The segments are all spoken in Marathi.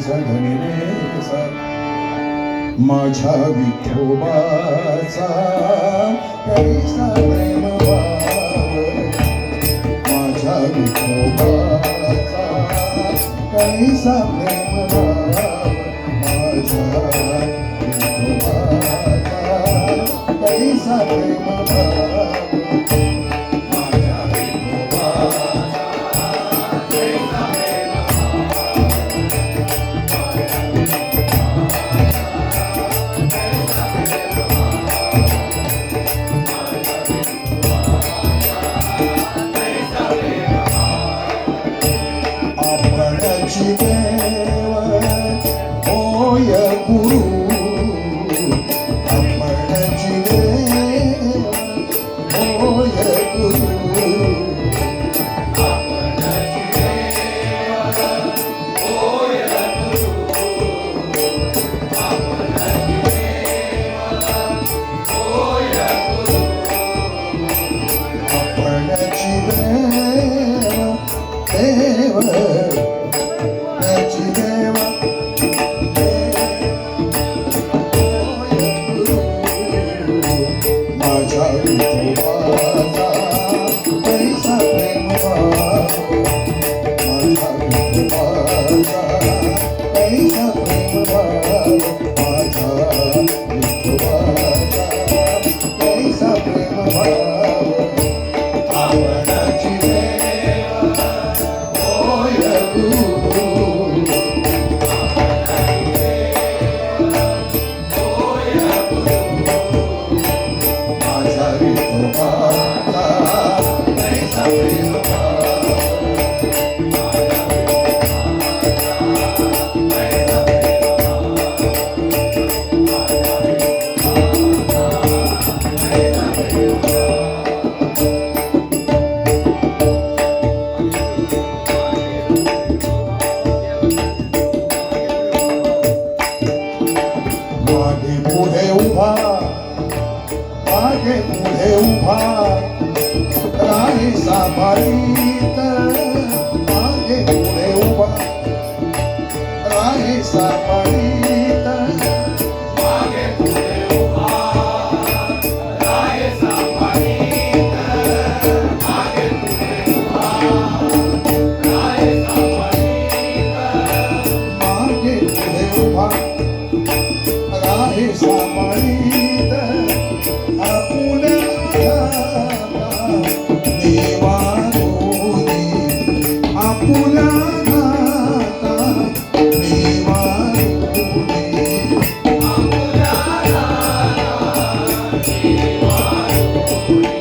सा धनी रे सा माझ्या विठोबाचा कैसा प्रेम भाव माझ्या विठोबाचा कैसा प्रेम भाव माझ्या विठोबाचा कैसा प्रेम भाव देव होय गुरु आपणची देव होय गुरु आपणची देव मागे पुढे उभा राही सांभाळीत मागे पुढे उभा राही सांभाळीत मागे पुढे उभा राही सांभाळीत मागे पुढे उभा राही सांभाळीत मागे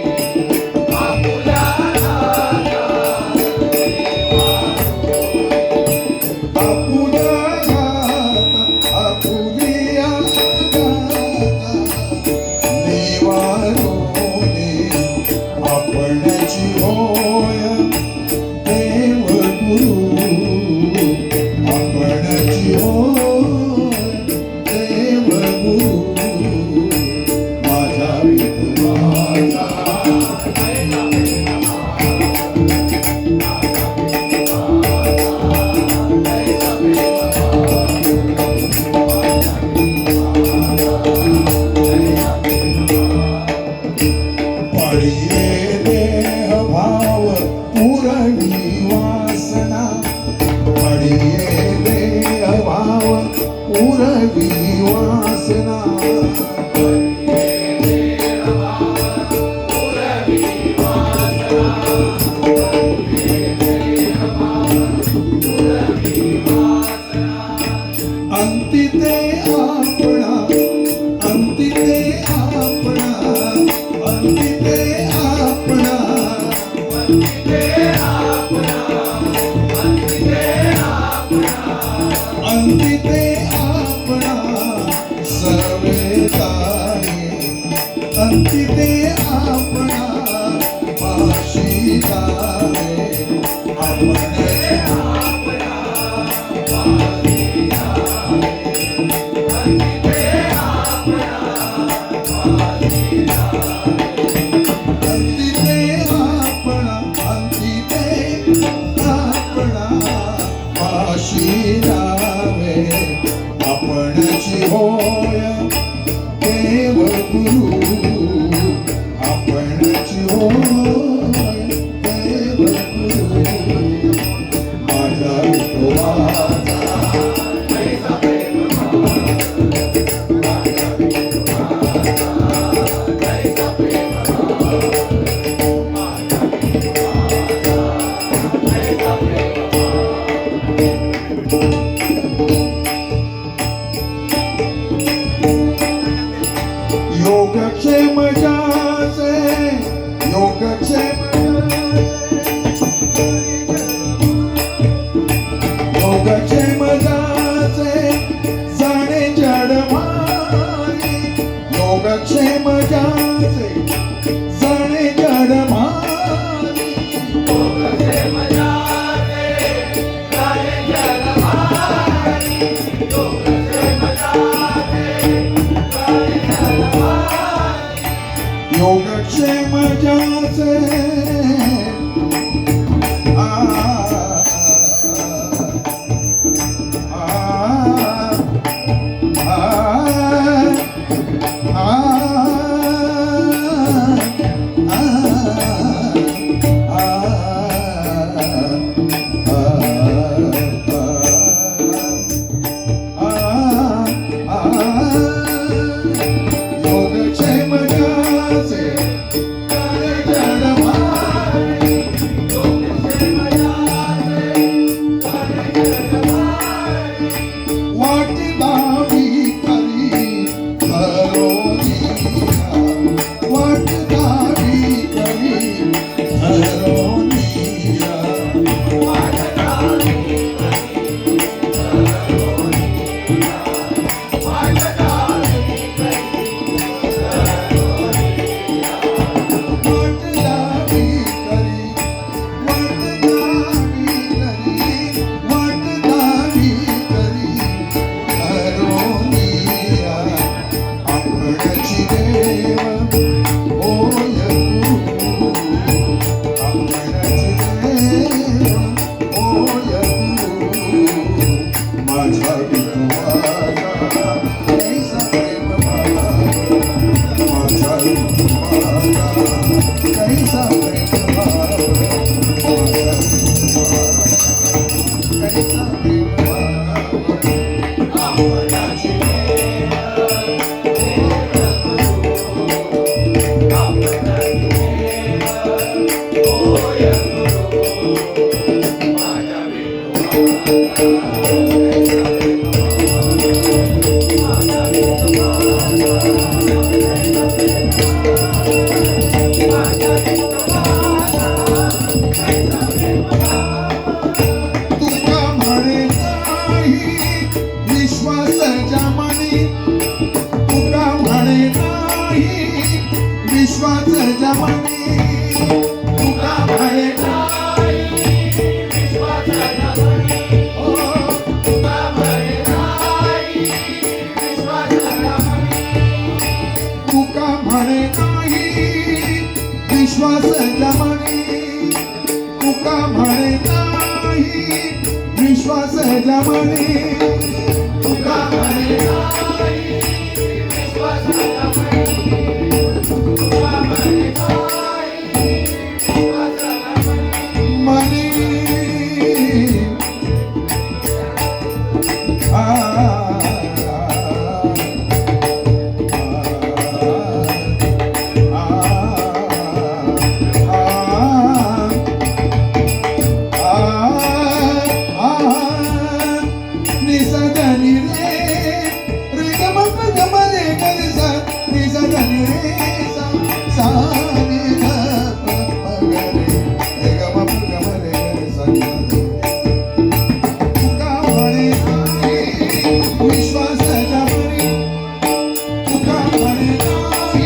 पुढे उभा राही सांभाळीत मजाचे आ विश्वास जमानी तुका म्हणे नाही विश्वास जमानी ओ तुका म्हणे नाही विश्वास जमानी तुका म्हणे नाही विश्वास जमानी तुका म्हणे नाही विश्वास जमानी तुका म्हणे नाही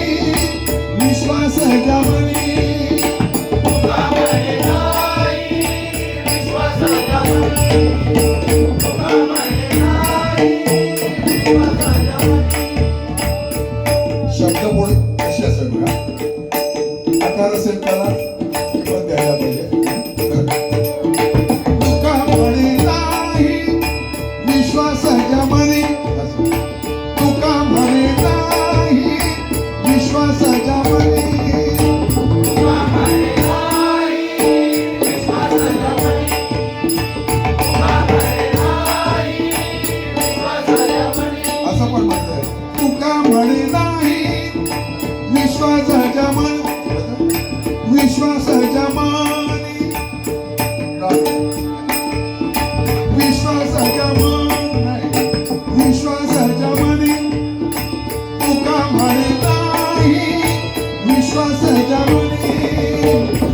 विश्वास जमानी शब्द बोल कशी असेल बघा आकार असेल त्याला पण द्यायला पाहिजे तुका म्हणे नाही विश्वास जमानी तुका म्हणे नाही विश्वास जमानी तुका म्हणे नाही विश्वास जमानी तुका म्हणे नाही विश्वास जमानी असं पण म्हणतात तुका म्हणे नाही विश्वास जमान विश्वास जमानी विश्वास जमान विश्वास जमानी तुका म्हणे नाही विश्वास जमानी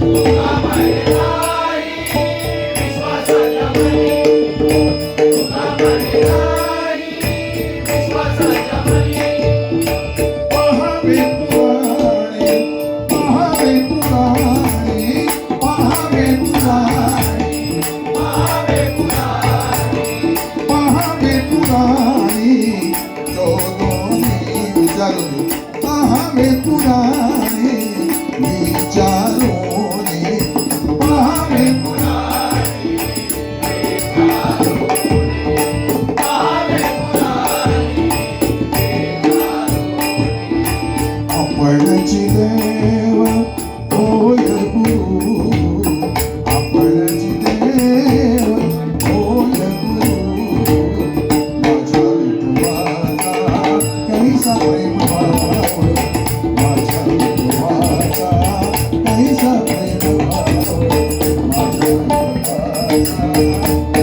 तुका म्हणे नाही विश्वास जमानी तुका म्हणे नाही विश्वास जमानी पहावे पुराणे हा.